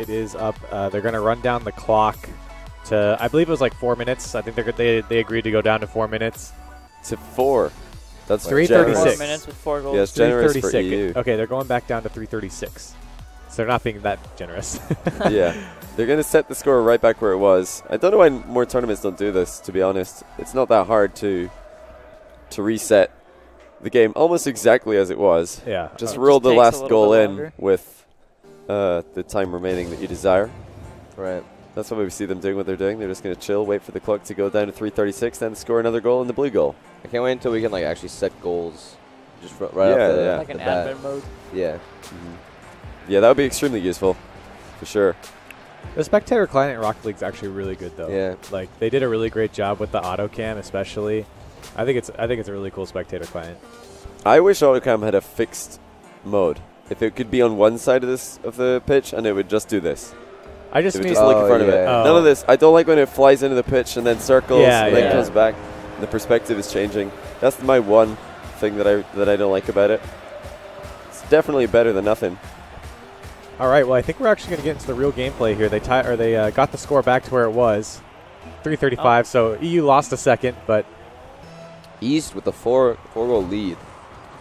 It is up. They're going to run down the clock to, I believe it was like 4 minutes. I think they agreed to go down to 4 minutes. To 4. That's 3:36. 4 minutes with 4 goals. Yeah, it's generous for EU. Okay, they're going back down to 3:36. So they're not being that generous. Yeah. They're going to set the score right back where it was. I don't know why more tournaments don't do this, to be honest. It's not that hard to reset the game almost exactly as it was. Yeah. Just It roll just the takes a last little goal bit in longer. with the time remaining that you desire. Right. That's why we see them doing what they're doing. They're just going to chill, wait for the clock to go down to 3:36, then score another goal in the blue goal. I can't wait until we can like actually set goals, just right off the Like an the bat. admin mode. Yeah. Yeah, that would be extremely useful, for sure. The spectator client in Rocket League is actually really good, though. Yeah. Like they did a really great job with the auto cam, especially. I think it's a really cool spectator client. I wish AutoCam had a fixed mode. If it could be on one side of the pitch and it would just do this. I just It would mean just look in front of it. yeah. None of this. I don't like when it flies into the pitch and then circles Yeah, and then yeah. comes back. And the perspective is changing. That's my one thing that I don't like about it. It's definitely better than nothing. All right. Well, I think we're actually going to get into the real gameplay here. They got the score back to where it was, 3:35. So EU lost a second, but East with the four goal lead.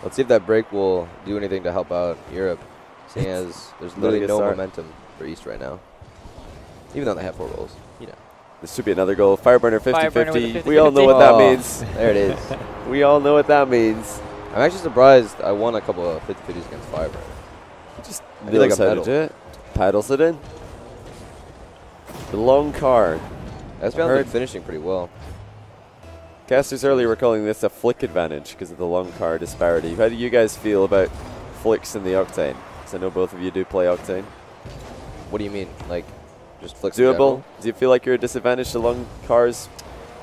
Let's see if that break will do anything to help out Europe, seeing as there's literally no momentum for East right now. Even though they have 4 goals, you know. This should be another goal. Fireburner Fireburner with 50-50. a 50-50. We all know what that Oh, means. There it is. We all know what that means. I'm actually surprised I won a couple of 50-50s against Fireburner. Just I feel like knows a how to medal. do it. Paddles it in. The long card. Espeon's been finishing pretty well. Casters earlier were calling this a flick advantage because of the long car disparity. How do you guys feel about flicks in the Octane? Because I know both of you do play Octane. What do you mean? Like, just flicks in Doable? general? Do you feel like you're a disadvantage to long cars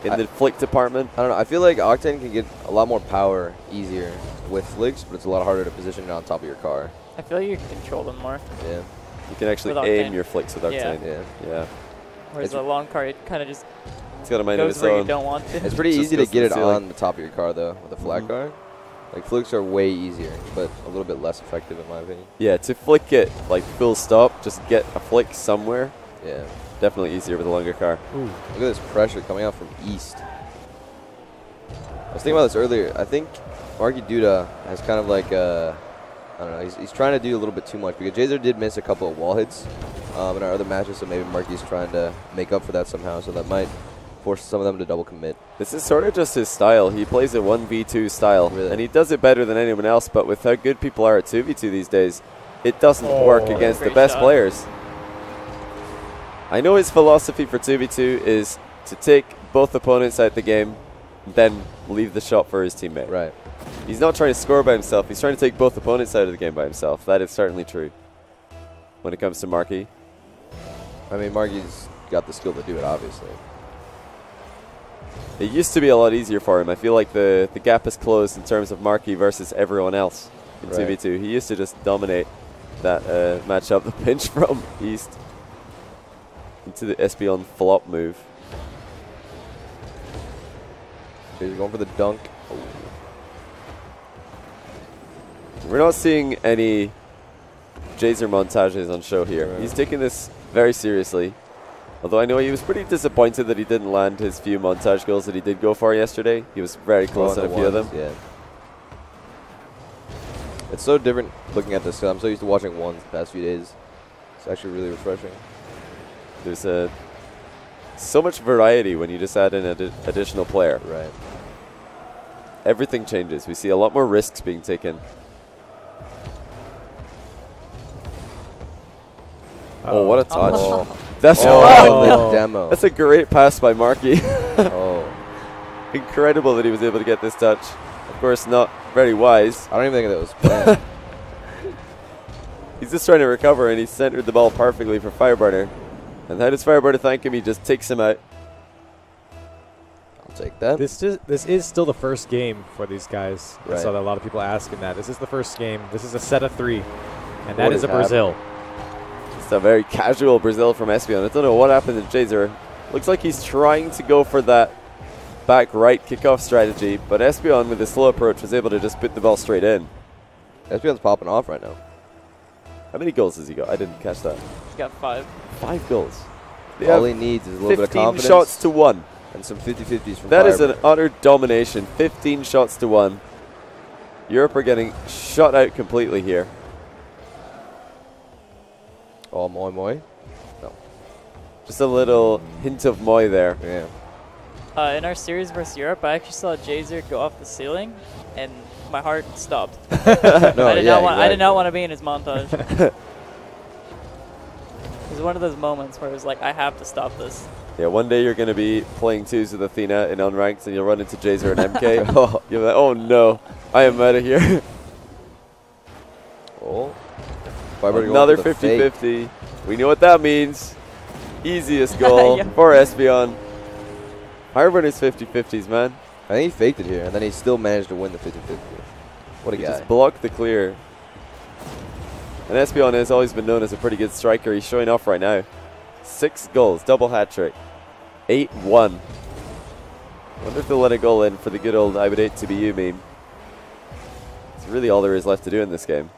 in the flick department? I don't know. I feel like Octane can get a lot more power easier with flicks, but it's a lot harder to position it on top of your car. I feel like you can control them more. Yeah. You can actually With aim Octane. your flicks with Yeah. Octane. Yeah. Yeah. Whereas the long car, it kind of just It's got a mind of goes its where you own. don't want to. It's pretty Just easy to goes to get the it ceiling. on the top of your car, though, with a flat car. Like, flicks are way easier, but a little bit less effective, in my opinion. Yeah, to flick it, like full stop, just get a flick somewhere. Yeah. Definitely easier with a longer car. ooh, Look at this pressure coming out from East. I was thinking about this earlier. I think Markydooda has kind of like, I don't know, he's trying to do a little bit too much because Jhzer did miss a couple of wall hits in our other matches, so maybe Marky's trying to make up for that somehow, so that might force some of them to double commit. This is sort of just his style. He plays a 1v2 style, Really? and he does it better than anyone else, but with how good people are at 2v2 these days, it doesn't work against the Great best shot. players. I know his philosophy for 2v2 is to take both opponents out the game, then leave the shot for his teammate. Right. He's not trying to score by himself. He's trying to take both opponents out of the game by himself. That is certainly true when it comes to Marky. I mean, Marky's got the skill to do it, obviously. It used to be a lot easier for him. I feel like the gap is closed in terms of Marky versus everyone else in Right. 2v2. He used to just dominate that matchup. The pinch from East into the Espeon flop move. He's going for the dunk. Oh. We're not seeing any Jhzer montages on show here. Right. He's taking this very seriously. Although I know he was pretty disappointed that he didn't land his few montage goals that he did go for yesterday. He was very close on a few of them. Yeah. It's so different looking at this. 'Cause I'm so used to watching ones the past few days. It's actually really refreshing. There's so much variety when you just add in an additional player. Right. Everything changes. We see a lot more risks being taken. Oh, what a touch. Oh. That's, Oh, the demo. that's a great pass by Marky. Oh. Incredible that he was able to get this touch. Of course, not very wise. I don't even think that was planned. He's just trying to recover, and he centered the ball perfectly for Fireburner. And how does Fireburner thank him? He just takes him out. I'll take that. this is still the first game for these guys. I Right. saw that a lot of people asking that. This is the first game. This is a set of 3, and What that is is a Brazil. Just a very casual Brazil from Espeon. I don't know what happened to Jhzer. Looks like he's trying to go for that back right kickoff strategy, but Espeon with his slow approach was able to just put the ball straight in. Espeon's popping off right now. How many goals has he got? I didn't catch that. He's got 5. 5 goals. All he needs is a little bit of 15 confidence. shots to 1. And some 50-50s from That is an Fireburner. utter domination. 15 shots to 1. Europe are getting shut out completely here. Oh, Moi Moi. No. Just a little hint of Moi there. Yeah. In our series versus Europe, I actually saw Jhzer go off the ceiling, and my heart stopped. No, I did not want to be in his montage. It was one of those moments where it was like, I have to stop this. Yeah, one day you're going to be playing 2s with Athena in unranked, and you'll run into Jhzer and MK. You'll be like, oh no, I am out of here. Oh. Fireburner Another going for the 50-50. We know what that means. Easiest goal Yeah. for Espeon. Fireburner's 50-50s, man. I think he faked it here, and then he still managed to win the 50-50. What a He guy. just blocked the clear. And Espeon has always been known as a pretty good striker. He's showing off right now. 6 goals, double hat trick. 8-1. Wonder if they'll let a goal in for the good old I would hate to be you meme. It's really all there is left to do in this game.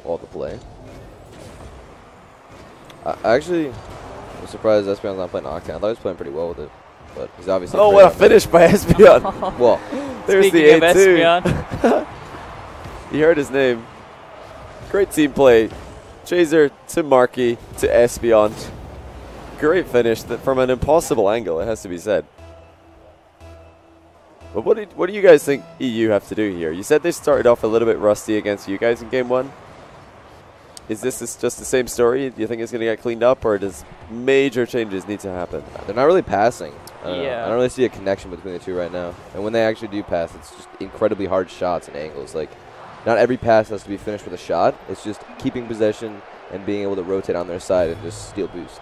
All the play. I actually was surprised Espeon's not playing Octane. I thought he was playing pretty well with it, but he's obviously. Oh, what a finish by Espeon. Well, There's Speaking the of A2. Espeon, He heard his name. Great team play. Jhzer to Marky to Espeon. Great finish from an impossible angle, it has to be said. But what do you guys think EU have to do here? You said they started off a little bit rusty against you guys in Game 1. Is this just the same story? Do you think it's going to get cleaned up, or does major changes need to happen? they're not really passing. I don't know. Yeah. I don't really see a connection between the two right now. And when they actually do pass, it's just incredibly hard shots and angles. Like, not every pass has to be finished with a shot. It's just keeping possession and being able to rotate on their side and just steal boost.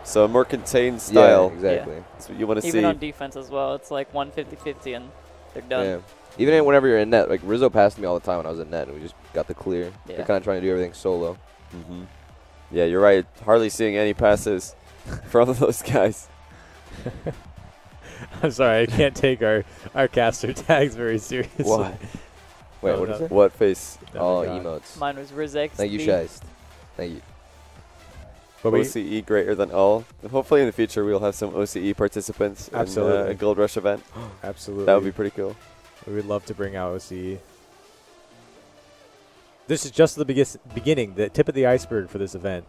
So a more contained style. Yeah, exactly. Yeah. That's what you want to see. even on defense as well, it's like 150-50 and they're done. Yeah. Even whenever you're in net, like Rizzo passed me all the time when I was in net, and we just got the clear. Yeah. They're kind of trying to do everything solo. Yeah, you're right. Hardly seeing any passes from those guys. I'm sorry, I can't take our caster tags very seriously. Why? Wait, Oh, what is no. it? What face? Oh, God. emotes. Mine was Rizzo. Thank you, Shiest. Thank you. But we, OCE greater than all. And hopefully in the future we'll have some OCE participants Absolutely. in a Gold Rush event. absolutely. That would be pretty cool. We would love to bring out OCE. This is just the beginning, the tip of the iceberg for this event.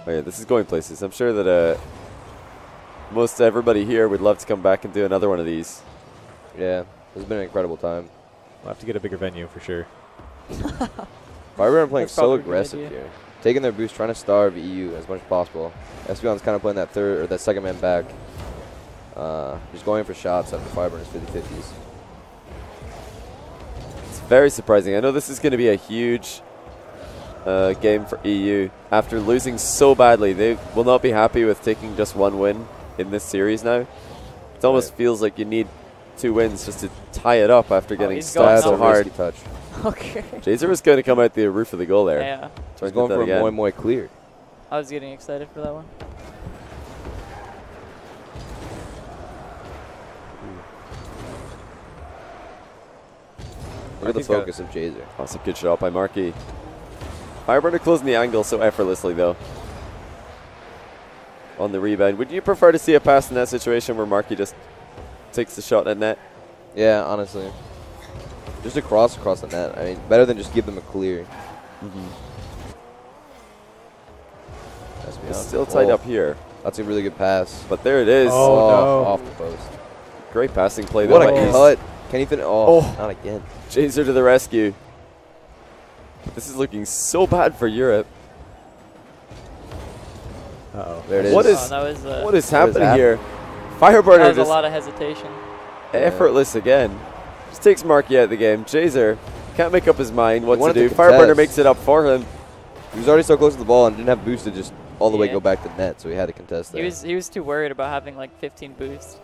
Oh yeah, this is going places. I'm sure that most everybody here would love to come back and do another one of these. Yeah, it's been an incredible time. We'll have to get a bigger venue for sure. Fireburner playing That's so probably a good aggressive idea. here. Taking their boost, trying to starve EU as much as possible. Espeon's kind of playing that third or that second man back. Just going for shots after Fireburner's 50-50s. It's very surprising. I know this is going to be a huge game for EU. After losing so badly, they will not be happy with taking just one win in this series now. It almost feels like you need 2 wins just to tie it up after getting he's stopped going so up. hard. Risky touch. Okay. Jhzer was going to come out the roof of the goal there. Yeah. He's going for a Moi clear. I was getting excited for that one. Look at the think that- focus of Jhzer. That's a good shot by Marky. Fireburner closing the angle so effortlessly, though. On the rebound. Would you prefer to see a pass in that situation where Marky just takes the shot at net? Yeah, honestly. Just across the net. I mean, better than just give them a clear. It's still tied up here. That's a really good pass. But there it is. Oh, no. Off the post. Great passing play, What though. a by East. cut. Can he finish? Oh, Oh. not again. Jhzer to the rescue. This is looking so bad for Europe. Uh-oh. There it is. What is- Oh, that was, What is What is happening that? here? Fireburner that was a just lot of hesitation. effortless again. Just takes Marky out of the game. Jhzer can't make up his mind what to wanted do. to Fireburner contest. makes it up for him. He was already so close to the ball and didn't have boost to just all the way Yeah. go back to net, so he had to contest that. He was too worried about having like 15 boosts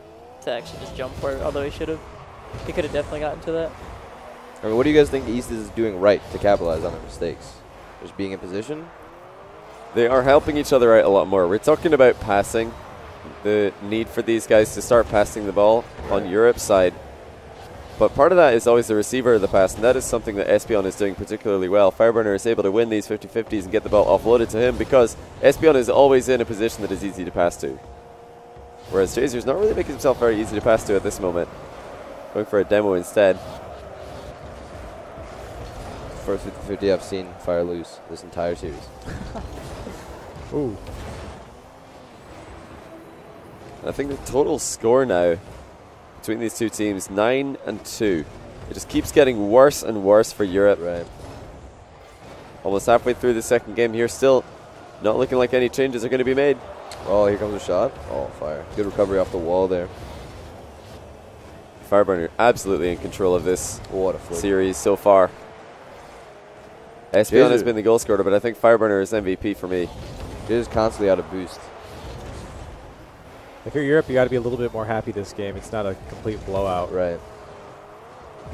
to actually just jump for it, although he should have. He could have definitely gotten to that. I mean, what do you guys think East is doing right to capitalize on their mistakes? Just being in position? They are helping each other out a lot more. We're talking about passing, the need for these guys to start passing the ball on Europe's side. But part of that is always the receiver of the pass, and that is something that Espeon is doing particularly well. Fireburner is able to win these 50-50s and get the ball offloaded to him because Espeon is always in a position that is easy to pass to. Whereas Jhzer's not really making himself very easy to pass to at this moment. Going for a demo instead. First 50-50 I've seen Fire lose this entire series. Ooh. And I think the total score now between these two teams, 9-2. It just keeps getting worse and worse for Europe. Right. Almost halfway through the second game here, still not looking like any changes are going to be made. Oh, here comes a shot. Oh, Fire. Good recovery off the wall there. Fireburner absolutely in control of this What a flip. series so far. Espeon has Jhzer. been the goal scorer, but I think Fireburner is MVP for me. Jhzer's constantly out of boost. If you're Europe, you got to be a little bit more happy this game. It's not a complete blowout. Right.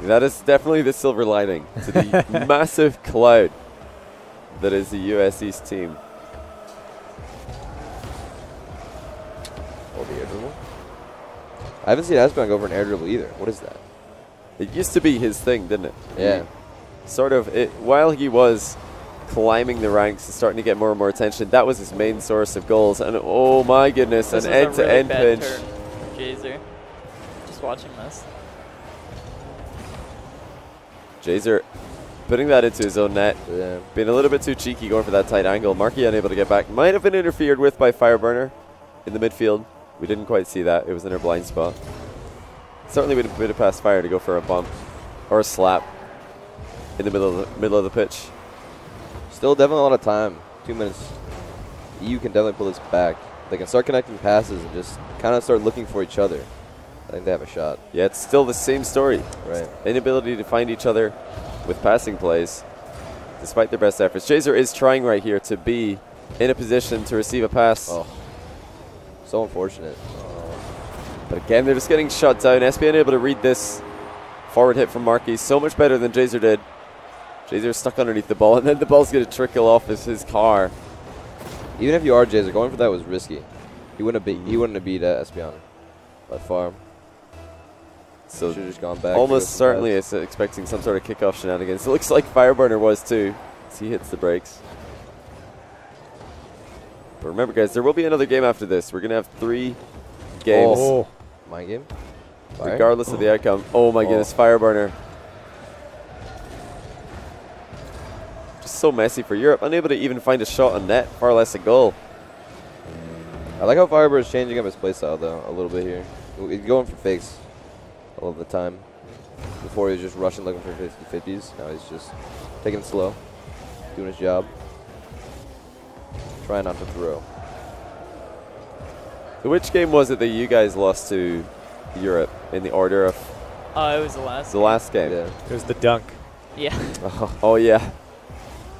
That is definitely the silver lining to the massive cloud that is the US East team. Oh, the air dribble. I haven't seen Espeon go for an air dribble either. What is that? It used to be his thing, didn't it? Yeah. Sort of, while he was climbing the ranks and starting to get more and more attention, that was his main source of goals. And oh my goodness, This an is a end-to-end really bad pinch. turn for Jhzer. Just watching this. Jhzer putting that into his own net. Yeah. Being a little bit too cheeky going for that tight angle. Marky unable to get back. Might have been interfered with by Fireburner in the midfield. We didn't quite see that. It was in our blind spot. Certainly would have passed Fire to go for a bump or a slap in the middle of the pitch. Still definitely a lot of time. 2 minutes. EU can definitely pull this back. They can start connecting passes and just kind of start looking for each other. I think they have a shot. Yeah, it's still the same story. Right. Inability to find each other with passing plays, despite their best efforts. Jhzer is trying right here to be in a position to receive a pass. Oh. So unfortunate. But again, they're just getting shut down. Espeon able to read this forward hit from Marky so much better than Jhzer did. Jhzer stuck underneath the ball, and then the ball's going to trickle off his car. Even if you are Jhzer, going for that was risky. He wouldn't have beat Espeon by far. So should have just gone back. almost certainly is expecting some sort of kickoff shenanigans. It looks like Fireburner was too, as he hits the brakes. But remember, guys, there will be another game after this. We're going to have 3 games. Oh. My game? Fire? Regardless of the outcome. Oh my goodness, Fireburner. Just so messy for Europe. Unable to even find a shot on net, far less a goal. I like how Fireburner is changing up his playstyle, though, a little bit here. He's going for fakes all of the time. Before he was just rushing looking for 50-50s. Now he's just taking it slow, doing his job. Trying not to throw. So which game was it that you guys lost to Europe in the order of It was the last. the last game? Yeah. It was the dunk. Yeah. Oh yeah.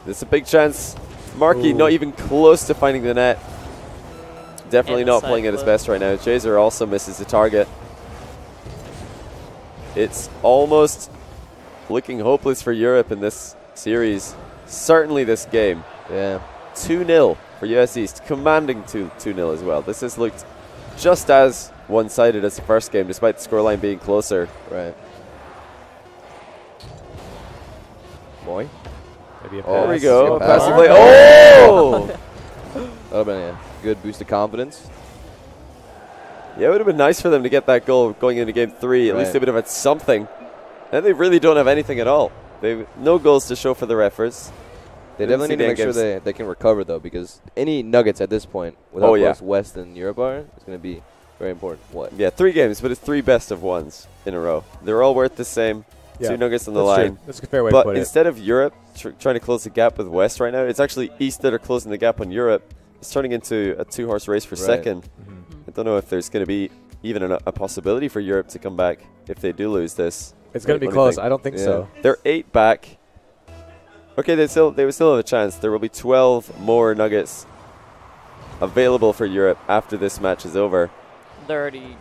This is a big chance. Marky Ooh. not even close to finding the net. Definitely And the not side playing at his flip. best right now. Jhzer also misses the target. It's almost looking hopeless for Europe in this series. Certainly this game. Yeah. 2-0 for US East. Commanding 2-0 as well. This has looked just as one-sided as the first game, despite the scoreline being closer. Right. Boy. Maybe a There we pass. go. Good A pass pass. to play. Oh! That would have been a good boost of confidence. Yeah, it would have been nice for them to get that goal going into game 3. At least Right. they would have had something. And they really don't have anything at all. They've no goals to show for their efforts. They Didn't definitely see need to the make sure end games. they can recover, though, because any nuggets at this point, with how Oh, yeah. close West and Europe are, is going to be very important. What? Yeah, 3 games, but it's 3 best of ones in a row. They're all worth the same. Yeah, 2 nuggets on the That's line. true. That's a fair way to But put it. instead of Europe trying to close the gap with West right now, it's actually East that are closing the gap on Europe. It's turning into a 2-horse race for Right. second. Mhm. I don't know if there's going to be even a possibility for Europe to come back if they do lose this. It's going to be What do you close. think? I don't think Yeah. so. They're 8 back. Okay, they would still have a chance. There will be 12 more nuggets available for Europe after this match is over. They're already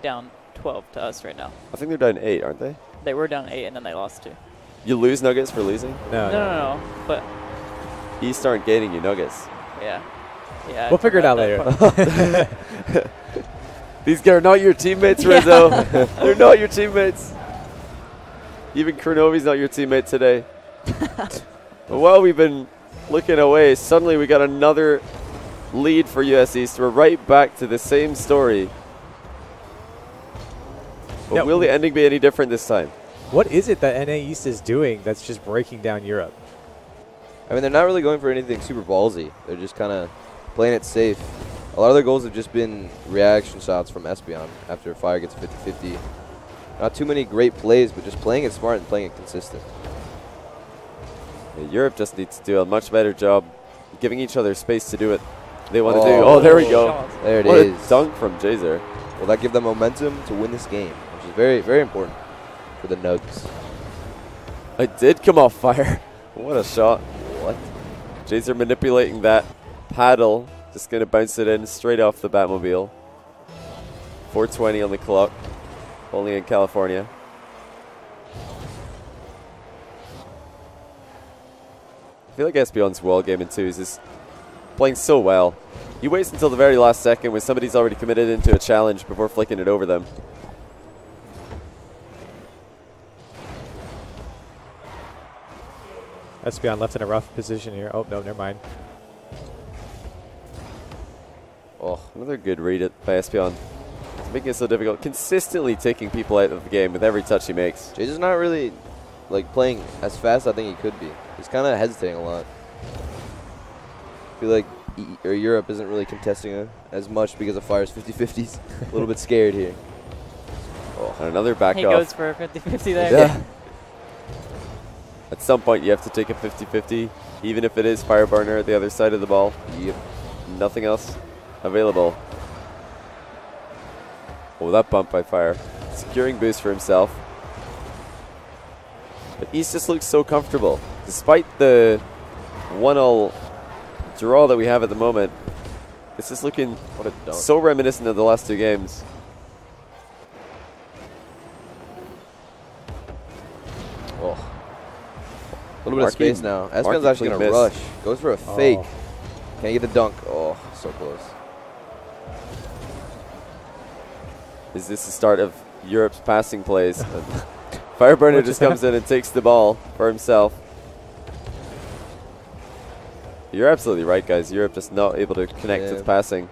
down 12 to us right now. I think they're down 8, aren't they? They were down 8 and then they lost 2. You lose nuggets for losing? No, No. But East aren't gaining you nuggets. yeah. Yeah. We'll figure it out later. These guys are not your teammates, Yeah. Rizzo. They're not your teammates. Even Kronovi's not your teammate today. But while we've been looking away, suddenly we got another lead for US East. We're right back to the same story. But Now, will the ending be any different this time? What is it that NA East is doing that's just breaking down Europe? I mean, they're not really going for anything super ballsy. They're just kind of playing it safe. A lot of their goals have just been reaction shots from Espeon after Fire gets 50-50. Not too many great plays, but just playing it smart and playing it consistent. Yeah, Europe just needs to do a much better job giving each other space to do what they want to do. Oh, there we go. There it what is. A dunk from Jhzer. Will that give them momentum to win this game, which is very, very important for the Nugs. It did come off Fire. What a shot. What? Jhzer manipulating that paddle. Just going to bounce it in straight off the Batmobile. 4:20 on the clock. Only in California. I feel like Espeon's wall game in twos is playing so well. He waits until the very last second when somebody's already committed into a challenge before flicking it over them. Espeon left in a rough position here. Oh, no, never mind. Oh, another good read by Espeon. It's making it so difficult. Consistently taking people out of the game with every touch he makes. Jhzer's not really like playing as fast as I think he could be. He's kind of hesitating a lot. I feel like Europe isn't really contesting as much because of Fire's 50-50s. A little bit scared here. Oh, and another back He off. goes for a 50-50 there. Yeah. At some point, you have to take a 50-50, even if it is Fireburner at the other side of the ball. Yep. Nothing else available. Oh, that bump by Fire. Securing boost for himself. But East just looks so comfortable. Despite the 1-0 draw that we have at the moment, it's just looking What a dunk. so reminiscent of the last two games. Oh. A little bit of space now. Espeon's Marky actually going to miss. rush. Goes for a fake. Oh. Can't get the dunk. Oh, so close. Is this the start of Europe's passing plays? Fireburner just comes in and takes the ball for himself. You're absolutely right, guys. Europe just not able to connect with passing.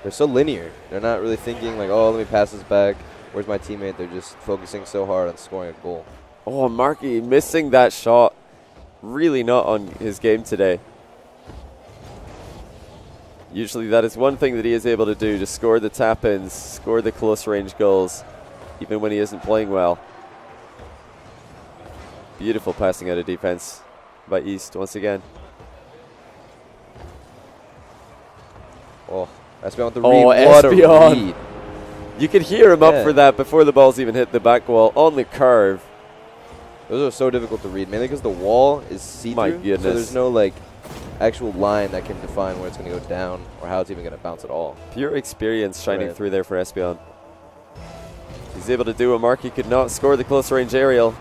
They're so linear. They're not really thinking like, oh, let me pass this back. Where's my teammate? They're just focusing so hard on scoring a goal. Oh, Marky missing that shot. Really not on his game today. Usually that is one thing that he is able to do, to score the tap-ins, score the close-range goals, even when he isn't playing well. Beautiful passing out of defense by East once again. Oh, Espeon with the Oh, read. What a Espeon. read. You could hear him up for that before the ball's even hit the back wall on the curve. Those are so difficult to read, mainly because the wall is see-through. My So goodness. there's no like actual line that can define where it's going to go down or how it's even going to bounce at all. Pure experience shining through there for Espeon. He's able to do what Marky could not, score the close range aerial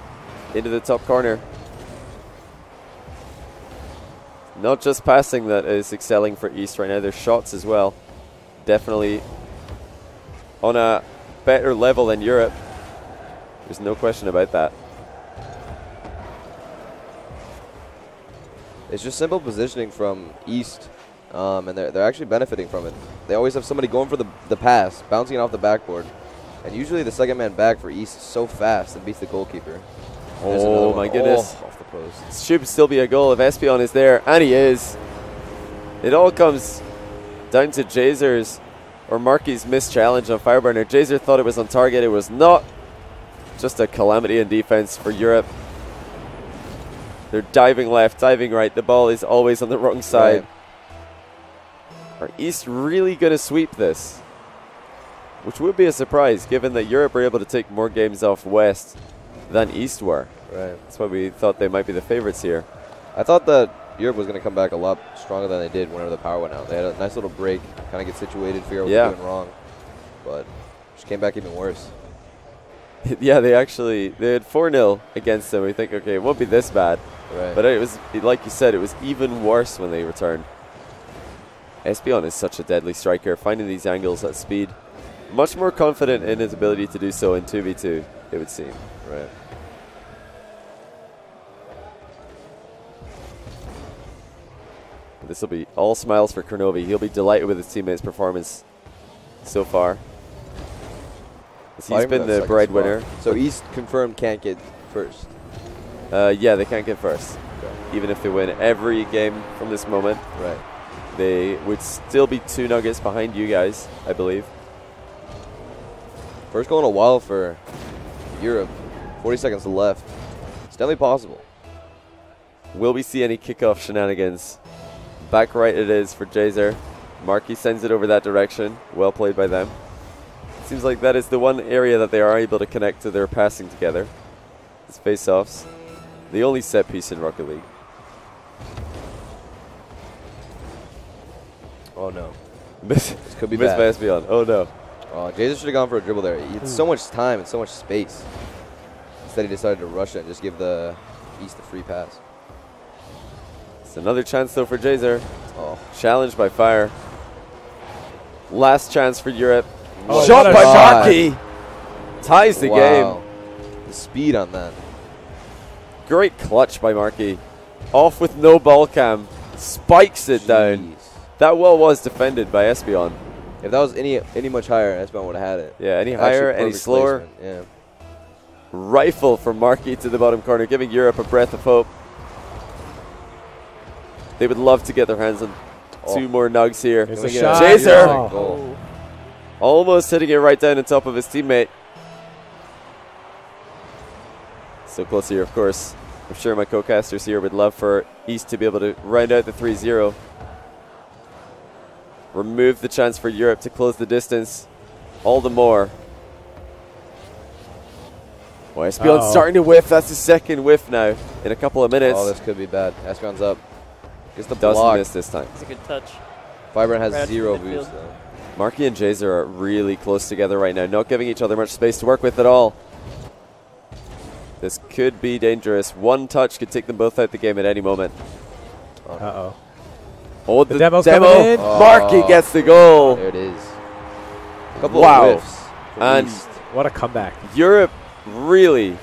into the top corner. Not just passing that is excelling for East right now, their shots as well. Definitely on a better level than Europe. There's no question about that. It's just simple positioning from East, and they're actually benefiting from it. They always have somebody going for the pass, bouncing it off the backboard. And usually the second man back for East is so fast and beats the goalkeeper. Oh my goodness. Oh, off the post. Should still be a goal if Espeon is there, and he is. It all comes down to Jhzer's or Marky's missed challenge on Fireburner. Jhzer thought it was on target. It was not. Just a calamity in defense for Europe. They're diving left, diving right. The ball is always on the wrong side. Are East really going to sweep this? Which would be a surprise, given that Europe were able to take more games off West than East were. Right. That's why we thought they might be the favorites here. I thought that Europe was going to come back a lot stronger than they did whenever the power went out. They had a nice little break, kind of get situated, figure out what they're doing wrong. But just came back even worse. Yeah, they had 4-0 against them. We think, okay, it won't be this bad. Right. But it was, like you said, it was even worse when they returned. Espeon is such a deadly striker, finding these angles at speed. Much more confident in his ability to do so in 2v2, it would seem. Right. This will be all smiles for Kronovi. He'll be delighted with his teammates' performance so far. He's been the breadwinner. So East confirmed can't get first. Yeah, they can't get first. Okay. Even if they win every game from this moment. Right. They would still be 2 nuggets behind you guys, I believe. First goal in a while for Europe. 40 seconds left. It's definitely possible. Will we see any kickoff shenanigans? Back right it is for Jhzer. Marky sends it over that direction. Well played by them. Seems like that is the one area that they are able to connect to their passing together. It's face-offs. The only set piece in Rocket League. Oh no. This could be missed bad. by Espeon. Oh no. Oh, Jhzer should have gone for a dribble there. He had so much time and so much space. Instead he decided to rush it and just give the East a free pass. It's another chance though for Jhzer. Oh. Challenged by Fire. Last chance for Europe. Oh, shot by shot. Marky. Ties the game. The speed on that. Great clutch by Marky. Off with no ball cam. Spikes it down. That well was defended by Espeon. If that was any much higher, Espeon would have had it. Yeah, any higher, any slower. Placement. Yeah. Rifle from Marky to the bottom corner, giving Europe a breath of hope. They would love to get their hands on 2 more nugs here. Here's a shot. Jhzer! Oh. Almost hitting it right down on top of his teammate. So close here, of course. I'm sure my co-casters here would love for East to be able to round out the 3-0. Remove the chance for Europe to close the distance all the more. Well, Espeon's starting to whiff. That's his second whiff now in a couple of minutes. Oh, this could be bad. Espeon's up. Gets the Doesn't block. miss this time. It's a good touch. Fireburner has Right 0 from midfield. boost though. Marky and Jhzer are really close together right now, not giving each other much space to work with at all. This could be dangerous. One touch could take them both out the game at any moment. Uh-oh. Oh, The the demo's demo. coming in. Marky gets the goal. There it is. A couple Wow. of whiffs from And East. What a comeback. Europe really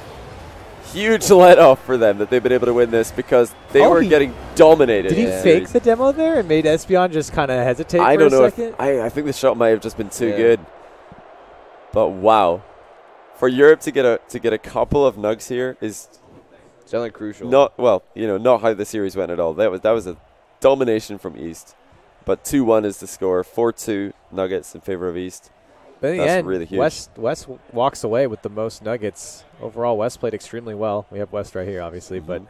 huge let off for them that they've been able to win this because they Oh, were he- getting dominated. Did he Yeah. fake the demo there and made Espeon just kind of hesitate I for don't a know second? if I think the shot might have just been too Yeah. good. But wow. For Europe to get a couple of nugs here is It's definitely crucial. not not how the series went at all. That was a domination from East. But 2-1 is the score. 4-2 Nuggets in favor of East. But in the That's end, really huge. West walks away with the most nuggets. Overall, West played extremely well. We have West right here, obviously, but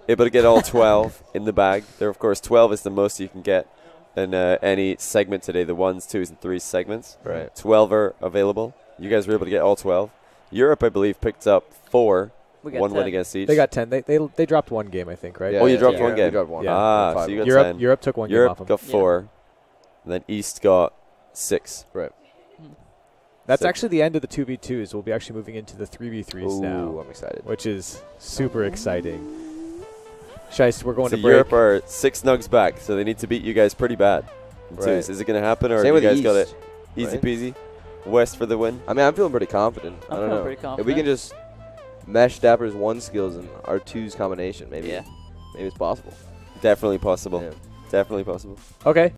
Able to get all 12 in the bag. There, of course, 12 is the most you can get in any segment today. The 1s, 2s, and 3s segments. Right. 12 are available. You guys were able to get all 12. Europe, I believe, picked up 4. We got 1 win 10. against each. they got 10. They dropped one game, I think, right? Yeah, Oh, you yeah, dropped yeah. one game? We dropped one. Yeah. Ah, Five. so you got Europe 10. Europe took one game off Europe them. got 4. And then East got 6. Right. That's 6. actually the end of the 2v2s. We'll be actually moving into the 3v3s Ooh, now, I'm excited. which is super exciting. Shice, we're going So to break. Europe are 6 nugs back, so they need to beat you guys pretty bad. in Right. twos. Is it going to happen, or Same you with guys got it East, easy right? peasy? West for the win? I mean, I'm feeling pretty confident. I I'm don't feeling know. pretty If confident. we can just mesh Dapper's 1 skills and our 2's combination, maybe Yeah. maybe it's possible. Definitely possible. Yeah. Definitely possible. Okay.